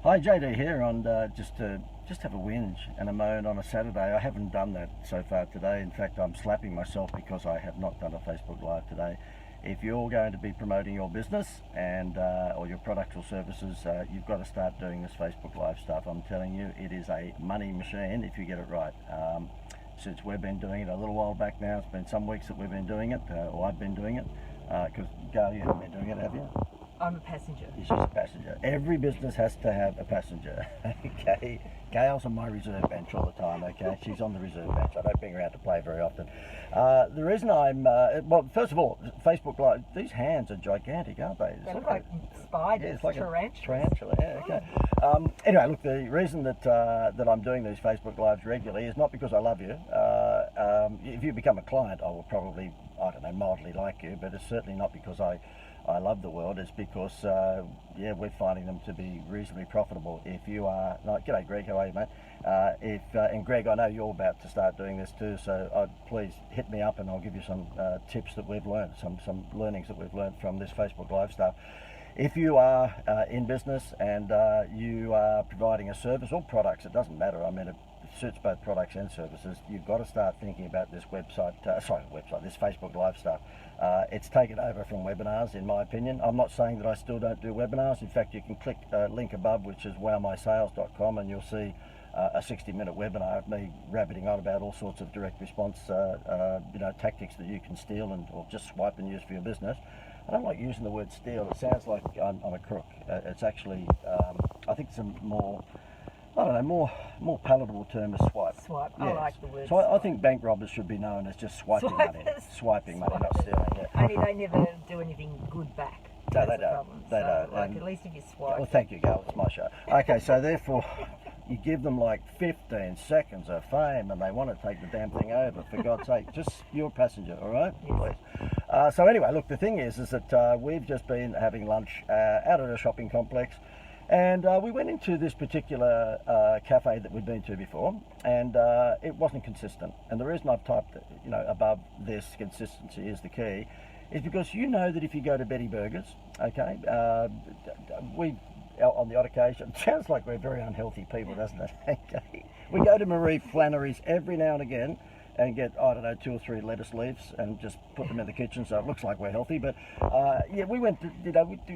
Hi, JD here on just to have a whinge and a moan on a Saturday. I haven't done that so far today. In fact, I'm slapping myself because I have not done a Facebook Live today. If you're going to be promoting your business and or your products or services, you've got to start doing this Facebook Live stuff. I'm telling you, it is a money machine if you get it right. Since we've been doing it a little while back now, it's been some weeks that we've been doing it, or I've been doing it, because Gail, you haven't been doing it, have you? I'm a passenger. She's a passenger. Every business has to have a passenger. Okay. Gail's on my reserve bench all the time. Okay. She's on the reserve bench. I don't bring her out to play very often. The reason I'm well, first of all, Facebook Live. These hands are gigantic, aren't they? They look like spiders. Yeah, it's like tarantulas. a tarantula. Yeah. Okay. Anyway, look. The reason that that I'm doing these Facebook Lives regularly is not because I love you. If you become a client, I will probably, I don't know, mildly like you, but it's certainly not because I love the world. It's because yeah, we're finding them to be reasonably profitable. If you are, like, g'day Greg, how are you, mate? And Greg, I know you're about to start doing this too, so please hit me up and I'll give you some tips that we've learned, some learnings that we've learned from this Facebook Live stuff. If you are in business and you are providing a service or products, it doesn't matter. I mean, it suits both products and services. You've got to start thinking about this this Facebook Live stuff. It's taken over from webinars, in my opinion. I'm not saying that I still don't do webinars. In fact, you can click the link above, which is wowmysales.com, and you'll see a 60-minute webinar of me rabbiting on about all sorts of direct response tactics that you can steal or just swipe and use for your business. I don't like using the word steal. It sounds like I'm a crook. It's actually, I think it's a more, I don't know, more palatable term is swipe. Swipe. Yes. I like the word. So I think bank robbers should be known as just swiping money. Swiping money, not stealing. Yeah. Only they never do anything good back. No, That's they the don't. problem. They So, don't. like, at least if you swipe. Well, thank you, Gail. It's my show. Okay, so therefore, you give them like 15 seconds of fame, and they want to take the damn thing over. For God's sake, just you're a passenger, all right? Yes. Please. So anyway, look, the thing is that we've just been having lunch out at a shopping complex. And we went into this particular cafe that we'd been to before, and it wasn't consistent. And the reason I've typed, above this, consistency is the key, is because you know that if you go to Betty Burgers, okay, we, on the odd occasion, it sounds like we're very unhealthy people, doesn't it? Okay. We go to Marie Flannery's every now and again and get, I don't know, 2 or 3 lettuce leaves and just put them in the kitchen so it looks like we're healthy. But yeah, we went to,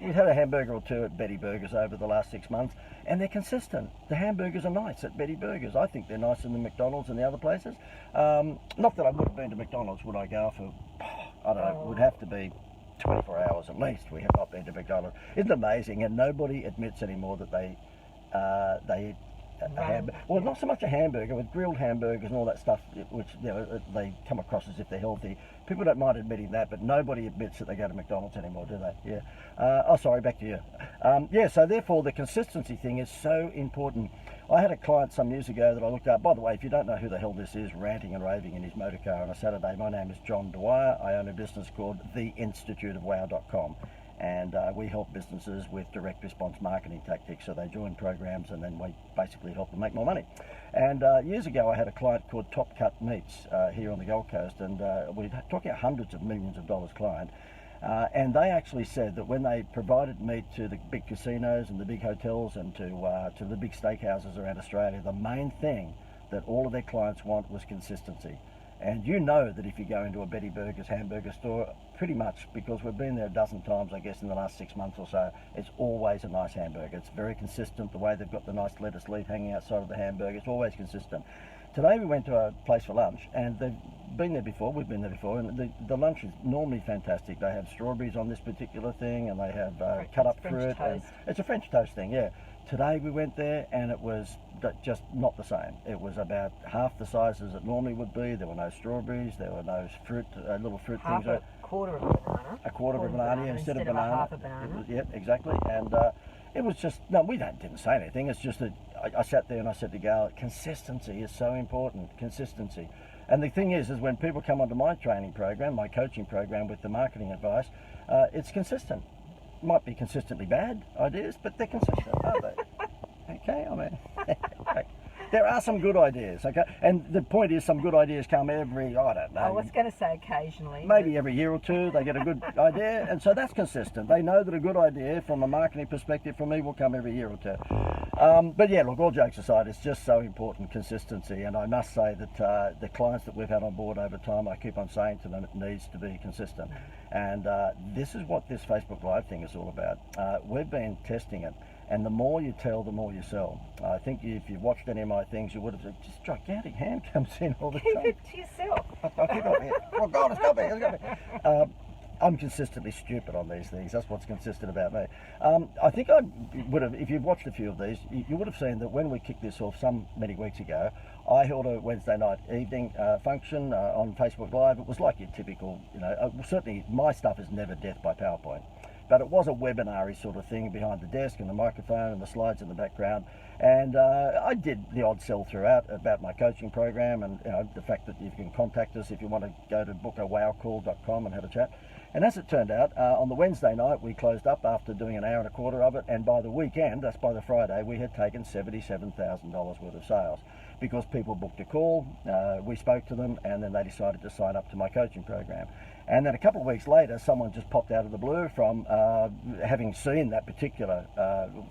we had a hamburger or two at Betty Burgers over the last 6 months, and they're consistent. The hamburgers are nice at Betty Burgers. I think they're nicer than McDonald's and the other places. Not that I would have been to McDonald's. Would I go for, I don't know, it would have to be 24 hours at least. We have not been to McDonald's. Isn't it amazing? And nobody admits anymore that they eat a hamburger. Well, not so much a hamburger, with grilled hamburgers and all that stuff, which they come across as if they're healthy. People don't mind admitting that, but nobody admits that they go to McDonald's anymore, do they? Yeah. Sorry, back to you. Yeah, so therefore the consistency thing is so important. I had a client some years ago that I looked at. By the way, if you don't know who the hell this is, ranting and raving in his motor car on a Saturday, my name is John Dwyer. I own a business called theinstituteofwow.com. And we help businesses with direct response marketing tactics. So they join programs and then we basically help them make more money. And years ago, I had a client called Top Cut Meats here on the Gold Coast, and we're talking hundreds of millions of dollars client. And they actually said that when they provided meat to the big casinos and the big hotels and to the big steakhouses around Australia, the main thing that all of their clients want was consistency. And you know that if you go into a Betty Burgers hamburger store, pretty much, because we've been there a dozen times, I guess, in the last 6 months or so, it's always a nice hamburger. It's very consistent. The way they've got the nice lettuce leaf hanging outside of the hamburger, it's always consistent. Today we went to a place for lunch, and they've been there before, we've been there before, and the lunch is normally fantastic. They have strawberries on this particular thing, and they have cut up fruit. And it's a French toast thing, yeah. Today we went there and it was just not the same. It was about half the size as it normally would be. There were no strawberries, there were no fruit, little fruit things. A quarter of a banana. A quarter of a banana instead of banana. Half a banana. Yep, exactly. And it was just, no, we didn't say anything. It's just that I sat there and I said to Gail, consistency is so important, consistency. And the thing is when people come onto my training program, my coaching program with the marketing advice, it's consistent. Might be consistently bad ideas, but they're consistent, aren't they? Okay, I mean, there are some good ideas, okay? And the point is some good ideas come every, I don't know. I was going to say occasionally. Maybe every year or two they get a good idea, and so that's consistent. They know that a good idea from a marketing perspective from me will come every year or two. But yeah, look, all jokes aside, it's just so important, consistency. And I must say that the clients that we've had on board over time, I keep on saying to them, it needs to be consistent. And this is what this Facebook Live thing is all about. We've been testing it. And the more you tell, the more you sell. I think if you've watched any of my things, you would have said, just gigantic hand comes in all the Keep time. it to yourself. I keep on here. Oh God, it's got me. It's got me. I'm consistently stupid on these things. That's what's consistent about me. I think I would have, if you've watched a few of these, you would have seen that when we kicked this off many weeks ago, I held a Wednesday night evening function on Facebook Live. It was like your typical, certainly my stuff is never death by PowerPoint. But it was a webinar-y sort of thing behind the desk and the microphone and the slides in the background. And I did the odd sell throughout about my coaching program and the fact that you can contact us if you want to go to bookawowcall.com and have a chat. And as it turned out, on the Wednesday night, we closed up after doing an hour and a quarter of it. And by the weekend, that's by the Friday, we had taken $77,000 worth of sales because people booked a call, we spoke to them, and then they decided to sign up to my coaching program. And then a couple of weeks later, someone just popped out of the blue from having seen that particular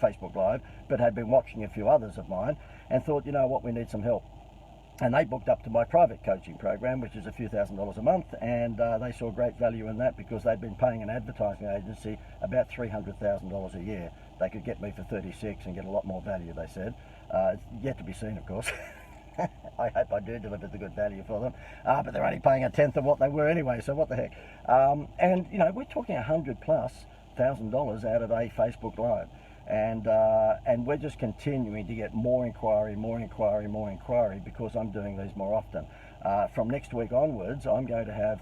Facebook Live, but had been watching a few others of mine and thought, you know what, we need some help. And they booked up to my private coaching program, which is a few $1,000s a month, and they saw great value in that because they'd been paying an advertising agency about $300,000 a year. They could get me for 36 and get a lot more value, they said. It's yet to be seen, of course. I hope I do deliver the good value for them, but they're only paying a tenth of what they were anyway, so what the heck. And we're talking $100,000+ out of a Facebook Live, and we're just continuing to get more inquiry because I'm doing these more often. From next week onwards, I'm going to have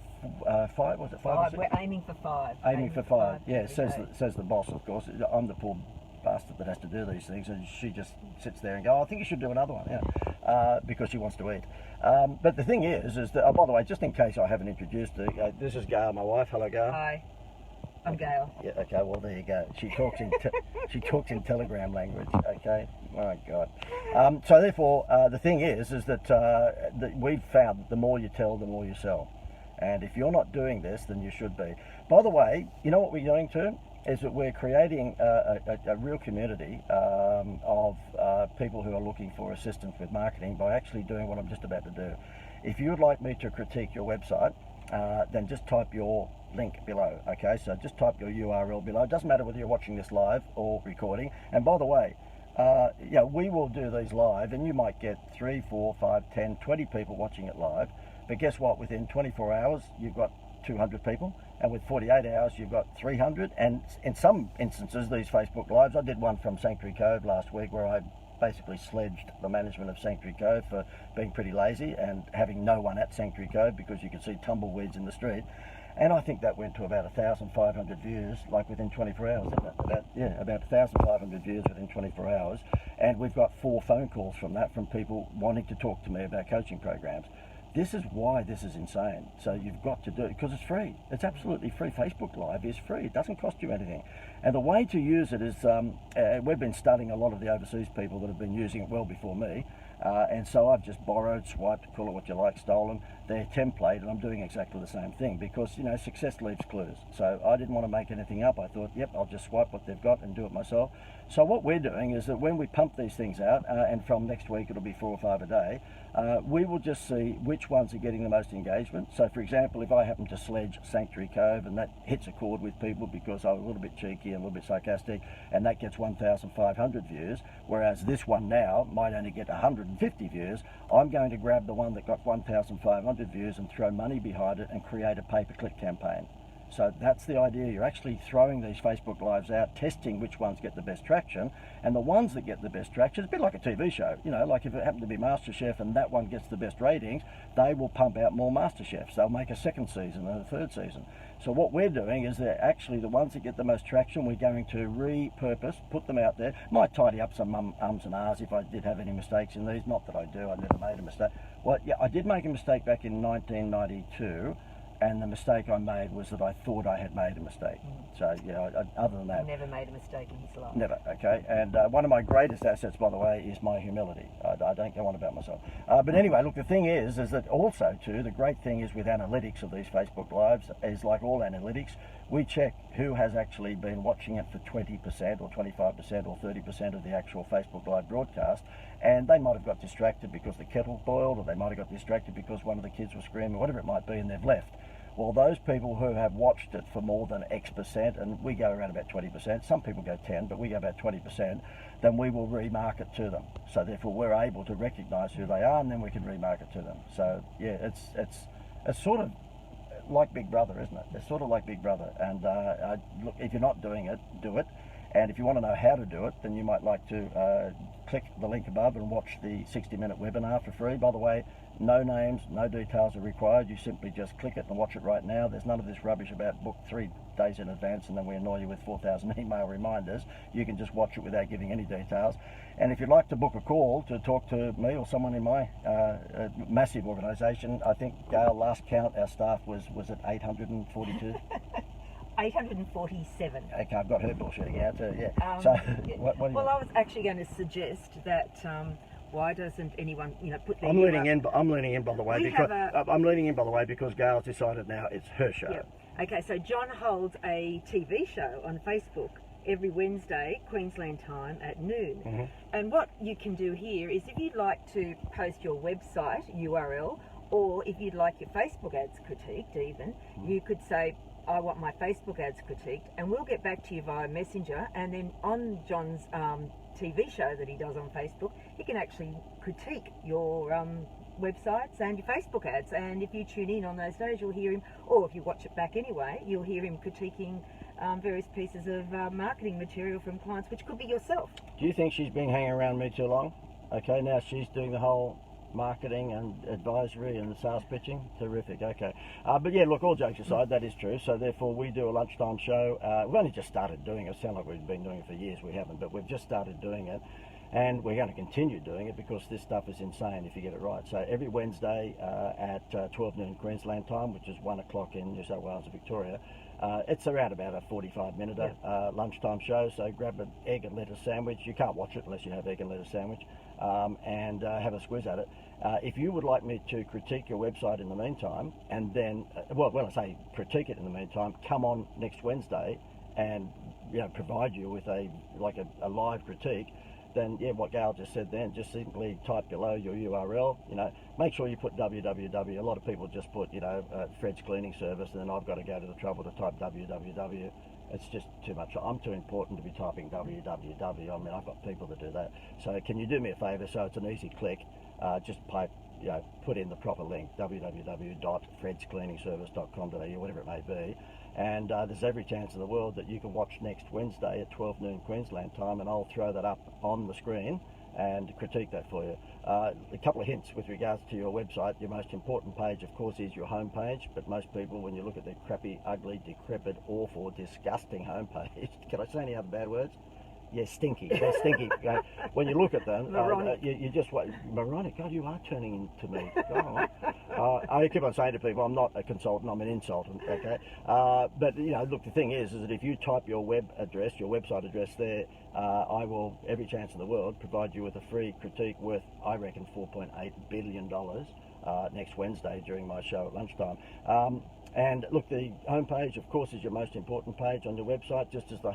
five. Was it five? We're aiming for five. Aiming for five. Yeah, says the boss, of course. I'm the poor bastard that has to do these things, and she just sits there and go, I think you should do another one, because she wants to eat. But the thing is that, by the way, just in case I haven't introduced her, this is Gail, my wife. Hello, Gail. Hi, I'm Gail. Yeah, okay, well, there you go. She talks in Telegram language, okay? My God. So therefore, the thing is that we've found that the more you tell, the more you sell. And if you're not doing this, then you should be. By the way, you know what we're going to? Is that we're creating a real community of people who are looking for assistance with marketing by actually doing what I'm just about to do. If you would like me to critique your website, then just type your link below, okay? So just type your URL below. It doesn't matter whether you're watching this live or recording. And by the way, we will do these live and you might get 3, 4, 5, 10, 20 people watching it live. But guess what? Within 24 hours, you've got 200 people, and with 48 hours you've got 300. And in some instances, these Facebook Lives, I did one from Sanctuary Cove last week where I basically sledged the management of Sanctuary Cove for being pretty lazy and having no one at Sanctuary Cove because you could see tumbleweeds in the street. And I think that went to about 1,500 views, like within 24 hours. About 1,500 views within 24 hours. And we've got 4 phone calls from that, from people wanting to talk to me about coaching programs. This is why this is insane. So you've got to do it because it's free. It's absolutely free. Facebook Live is free. It doesn't cost you anything. And the way to use it is, we've been studying a lot of the overseas people that have been using it well before me. And so I've just borrowed, swiped, call it what you like, stolen their template, and I'm doing exactly the same thing because, success leaves clues. So I didn't want to make anything up. I thought, yep, I'll just swipe what they've got and do it myself. So what we're doing is that when we pump these things out, and from next week it'll be 4 or 5 a day, we will just see which ones are getting the most engagement. So for example, if I happen to sledge Sanctuary Cove and that hits a chord with people because I was a little bit cheeky and a little bit sarcastic, and that gets 1,500 views, whereas this one now might only get 150 views, I'm going to grab the one that got 1,500 views and throw money behind it and create a pay-per-click campaign. So that's the idea. You're actually throwing these Facebook Lives out, testing which ones get the best traction, and the ones that get the best traction, it's a bit like a TV show, like if it happened to be MasterChef and that one gets the best ratings, they will pump out more MasterChefs. They'll make a 2nd season and a 3rd season. So what we're doing is that actually the ones that get the most traction, we're going to repurpose, put them out there. Might tidy up some ums and ahs if I did have any mistakes in these. Not that I do, I never made a mistake. Well, yeah, I did make a mistake back in 1992. and the mistake I made was that I thought I had made a mistake. So, other than that, Never made a mistake in his life. never, okay? And one of my greatest assets, by the way, is my humility. I don't go on about myself. But anyway, look, the thing is that also, too, the great thing is with analytics of these Facebook Lives is like all analytics, we check who has actually been watching it for 20% or 25% or 30% of the actual Facebook Live broadcast, and they might have got distracted because the kettle boiled, or they might have got distracted because one of the kids was screaming, whatever it might be, and they've left. Well, those people who have watched it for more than X%, and we go around about 20%, some people go 10, but we go about 20%, then we will remarket to them. So therefore we're able to recognise who they are, and then we can remarket to them. So yeah, it's sort of like Big Brother, isn't it? It's sort of like Big Brother. And look, if you're not doing it, do it. And if you want to know how to do it, then you might like to click the link above and watch the 60-minute webinar for free. By the way, no names, no details are required. You simply just click it and watch it right now. There's none of this rubbish about book 3 days in advance and then we annoy you with 4,000 email reminders. You can just watch it without giving any details. And if you'd like to book a call to talk to me or someone in my massive organisation, I think last count our staff was at 842. 847. Okay, I've got her bullshitting out too. Yeah. Yeah. What do you Well, I was actually going to suggest that why doesn't anyone, put their I'm name leaning up? in. I'm leaning in by the way We because have I'm leaning in by the way because Gail's decided now it's her show. Yep. Okay, so John holds a TV show on Facebook every Wednesday, Queensland time at noon. Mm-hmm. And what you can do here is if you'd like to post your website URL, or if you'd like your Facebook ads critiqued even, you could say, I want my Facebook ads critiqued, and we'll get back to you via Messenger. And then on John's TV show that he does on Facebook, he can actually critique your websites and your Facebook ads. And if you tune in on those days, you'll hear him, or if you watch it back anyway, you'll hear him critiquing various pieces of marketing material from clients, which could be yourself. Do you think she's been hanging around me too long? Okay, now she's doing the whole marketing and advisory and sales pitching. Terrific. Okay, but yeah, look, all jokes aside, that is true. So therefore we do a lunchtime show. We've only just started doing it. Sound like we've been doing it for years. We haven't, but we've just started doing it, and we're going to continue doing it because this stuff is insane if you get it right. So every Wednesday at 12 noon Queensland time, which is 1 o'clock in New South Wales and Victoria, it's around about a 45-minute lunchtime show. So grab an egg and lettuce sandwich. You can't watch it unless you have egg and lettuce sandwich. And have a squiz at it. If you would like me to critique your website in the meantime, and then, when I say critique it in the meantime, come on next Wednesday and provide you with a live critique, then yeah, what Gail just said then, just simply type below your URL. Make sure you put www. A lot of people just put Fred's Cleaning Service, and then I've got to go to the trouble to type www. It's just too much. I'm too important to be typing www. I mean, I've got people to do that. So can you do me a favour? So it's an easy click. Just put in the proper link, www.fredscleaningservice.com.au, whatever it may be. And there's every chance in the world that you can watch next Wednesday at 12 noon Queensland time, and I'll throw that up on the screen and critique that for you. A couple of hints with regards to your website. Your most important page, of course, is your home page, but most people, when you look at their crappy, ugly, decrepit, awful, disgusting home page, can I say any other bad words? Yeah, stinky. They're stinky. When you look at them, you just moronic. God, you are turning into me. God. I keep on saying to people, I'm not a consultant, I'm an insultant. Okay, but look, the thing is that if you type your web address, your website address there, I will, every chance in the world, provide you with a free critique worth, I reckon, $4.8 billion next Wednesday during my show at lunchtime. And look, the home page, of course, is your most important page on your website, just as the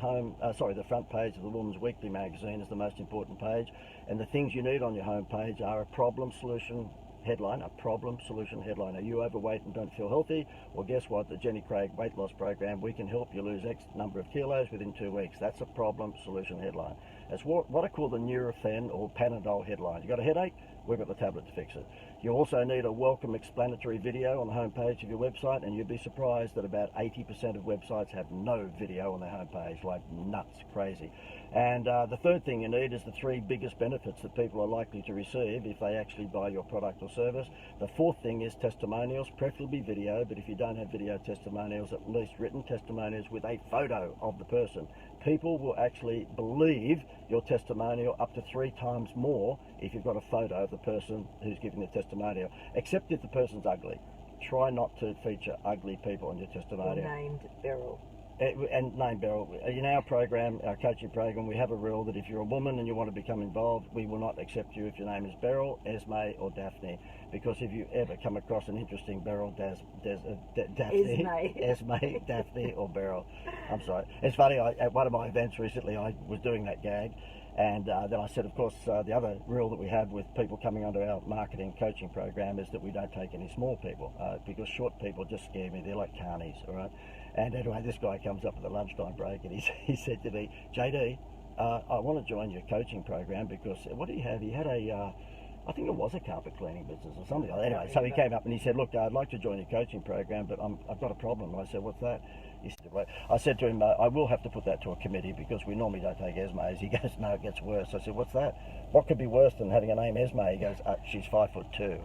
front page of the Woman's Weekly magazine is the most important page. And the things you need on your home page are a problem solution headline, a problem solution headline. Are you overweight and don't feel healthy? Well, guess what? The Jenny Craig weight loss program, we can help you lose X number of kilos within 2 weeks. That's a problem solution headline. It's what I call the Nurofen or Panadol headline. You got a headache? We've got the tablet to fix it. You also need a welcome explanatory video on the home page of your website, and you'd be surprised that about 80% of websites have no video on their home page, like nuts, crazy. And the third thing you need is the 3 biggest benefits that people are likely to receive if they actually buy your product or service. The fourth thing is testimonials, preferably video, but if you don't have video testimonials, at least written testimonials with a photo of the person. People will actually believe your testimonial up to 3 times more if you've got a photo of the person who's giving the testimonial, except if the person's ugly. try not to feature ugly people in your Or testimonial. named Beryl. And name Beryl. In our program, our coaching program, we have a rule that if you're a woman and you want to become involved, we will not accept you if your name is Beryl, Esme, or Daphne. Because if you ever come across an interesting Beryl, Daphne, Esme, Daphne, or Beryl, I'm sorry. It's funny. At one of my events recently, I was doing that gag. And then I said, of course, the other rule that we have with people coming onto our marketing coaching program is that we don't take any small people because short people just scare me. They're like carnies, all right? And anyway, this guy comes up at the lunchtime break and he said to me, JD, I want to join your coaching program because what do you have? He had I think it was a carpet cleaning business or something like that. Anyway, so he came up and he said, look, I'd like to join your coaching program, but I've got a problem. And I said, what's that? He said, well, I said to him, I will have to put that to a committee because we normally don't take Esmes. He goes, no, it gets worse. I said, what's that? What could be worse than having a name Esme? He goes, she's 5'2".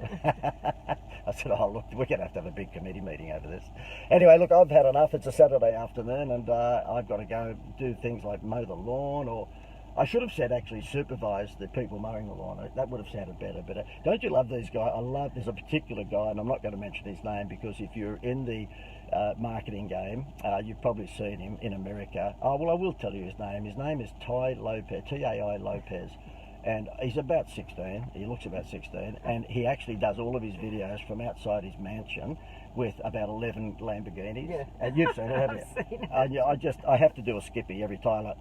I said, oh, look, we're going to have a big committee meeting over this. Anyway, look, I've had enough. It's a Saturday afternoon and I've got to go do things like mow the lawn, or I should have said actually supervise the people mowing the lawn. That would have sounded better. But don't you love these guys? There's a particular guy, and I'm not going to mention his name because if you're in the marketing game, you've probably seen him in America. Oh, well, I will tell you his name. His name is Tai Lopez, T-A-I Lopez. And he's about 16. He looks about 16. And he actually does all of his videos from outside his mansion with about 11 Lamborghinis. Yeah. And you've seen it, haven't you? I've seen it. I have to do a skippy every time.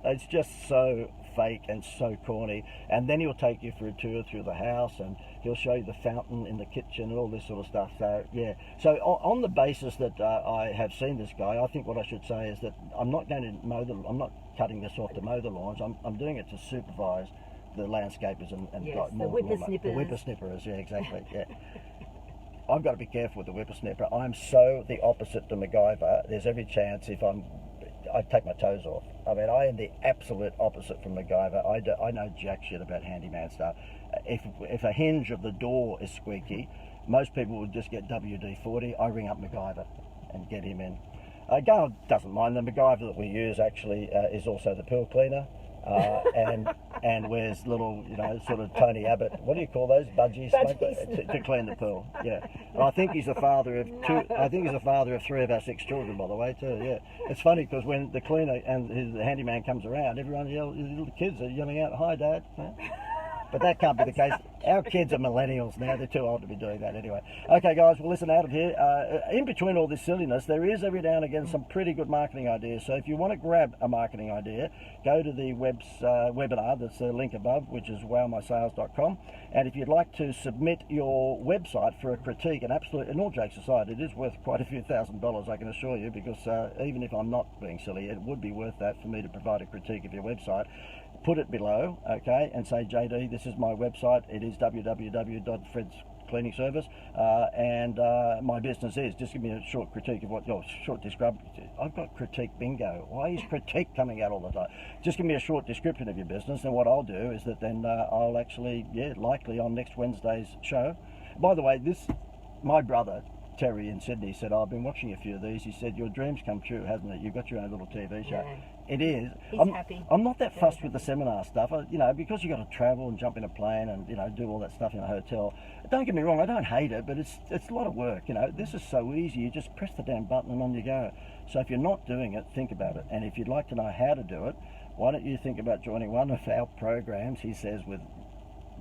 It's just so fake and so corny. And then he'll take you for a tour through the house and he'll show you the fountain in the kitchen and all this sort of stuff. So yeah, so on the basis that I have seen this guy, I think what I should say is that I'm not going to I'm not cutting this off to mow the lawns. I'm doing it to supervise the landscapers and Yes, got the whippersnippers. The whippersnippers, yeah, exactly. Yeah. I've got to be careful with the whippersnipper. I'm so the opposite to MacGyver. There's every chance I take my toes off. I mean, I am the absolute opposite from MacGyver. I know jack shit about handyman stuff. If a hinge of the door is squeaky, most people would just get WD-40. I ring up MacGyver and get him in. Gail doesn't mind. The MacGyver that we use actually is also the pool cleaner. And wears little, sort of Tony Abbott, what do you call those, budgies? To clean the pool. Yeah, and I think he's the father of two. I think he's the father of 3 of our 6 children, by the way, too. Yeah, it's funny because when the cleaner and the handyman comes around, everyone yells. The little kids are yelling out, "Hi, Dad." Yeah? But that can't be the case. Our kids are millennials now. They're too old to be doing that anyway. Okay, guys, well, listen, out of here. In between all this silliness, there is every now and again some pretty good marketing ideas. So if you want to grab a marketing idea, go to the webinar that's the link above, which is wowmysales.com. And if you'd like to submit your website for a critique, and all jokes aside, it is worth quite a few $1,000s, I can assure you, because even if I'm not being silly, it would be worth that for me to provide a critique of your website. Put it below, okay, and say, JD, this is my website. It is www.fredscleaningservice, and my business is. Just give me a short critique of what your short description. I've got critique bingo. Why is critique coming out all the time? Just give me a short description of your business, and what I'll do is that then I'll actually, likely on next Wednesday's show. By the way, my brother Terry in Sydney said, I've been watching a few of these. He said, your dream's come true, hasn't it? You've got your own little TV show. Yeah. It is. He's happy. I'm not that fussed with the seminar stuff, because you've got to travel and jump in a plane and, do all that stuff in a hotel. Don't get me wrong, I don't hate it, but it's a lot of work, This is so easy. You just press the damn button and on you go. So if you're not doing it, think about it. And if you'd like to know how to do it, why don't you think about joining one of our programs, he says with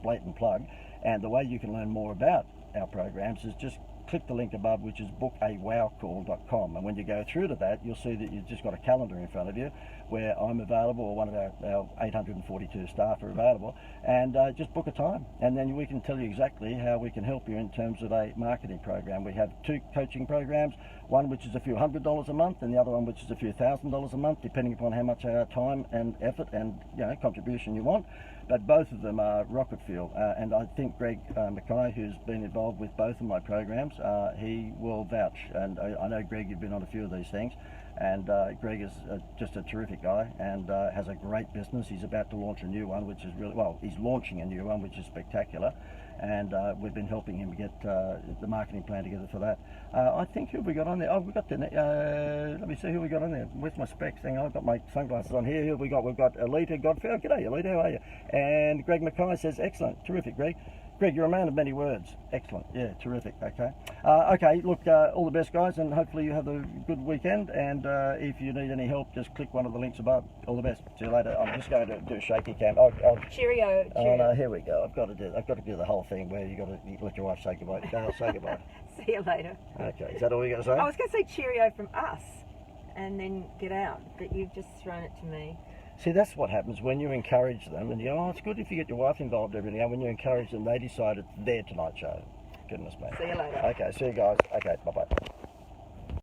blatant plug. And the way you can learn more about our programs is just click the link above, which is bookawowcall.com, and when you go through to that, you'll see that you've just got a calendar in front of you where I'm available, or one of our 842 staff are available, and just book a time, and then we can tell you exactly how we can help you in terms of a marketing program. We have 2 coaching programs, one which is a few $100s a month, and the other one which is a few $1,000s a month, depending upon how much time and effort and contribution you want. But both of them are rocket fuel, and I think Greg Mackay, who's been involved with both of my programs, he will vouch. And I know, Greg, you've been on a few of these things, and Greg is just a terrific guy and has a great business. He's about to launch a new one, which is he's launching a new one, which is spectacular. And we've been helping him get the marketing plan together for that. I think, who have we got on there? Oh, we've got let me see who we got on there. Where's my specs thing? I've got my sunglasses on here. Who have we got? We've got Alita Godfrey. Oh, g'day, Alita, how are you? And Greg Mackay says, excellent, terrific, Greg. Greg, you're a man of many words. Excellent. Yeah, terrific. Okay. Okay, look, all the best, guys, and hopefully you have a good weekend. And if you need any help, just click one of the links above. All the best. See you later. I'm just going to do a shaky cam. Cheerio. Oh no, here we go. I've got to do the whole thing where you got to let your wife say goodbye. Dale, say goodbye. See you later. Okay, is that all you got to say? I was going to say cheerio from us and then get out, but you've just thrown it to me. See, that's what happens when you encourage them, and you go, oh, it's good if you get your wife involved every now. When you encourage them, they decide it's their Tonight Show. Goodness me. See you later. Okay, see you guys. Okay, bye-bye.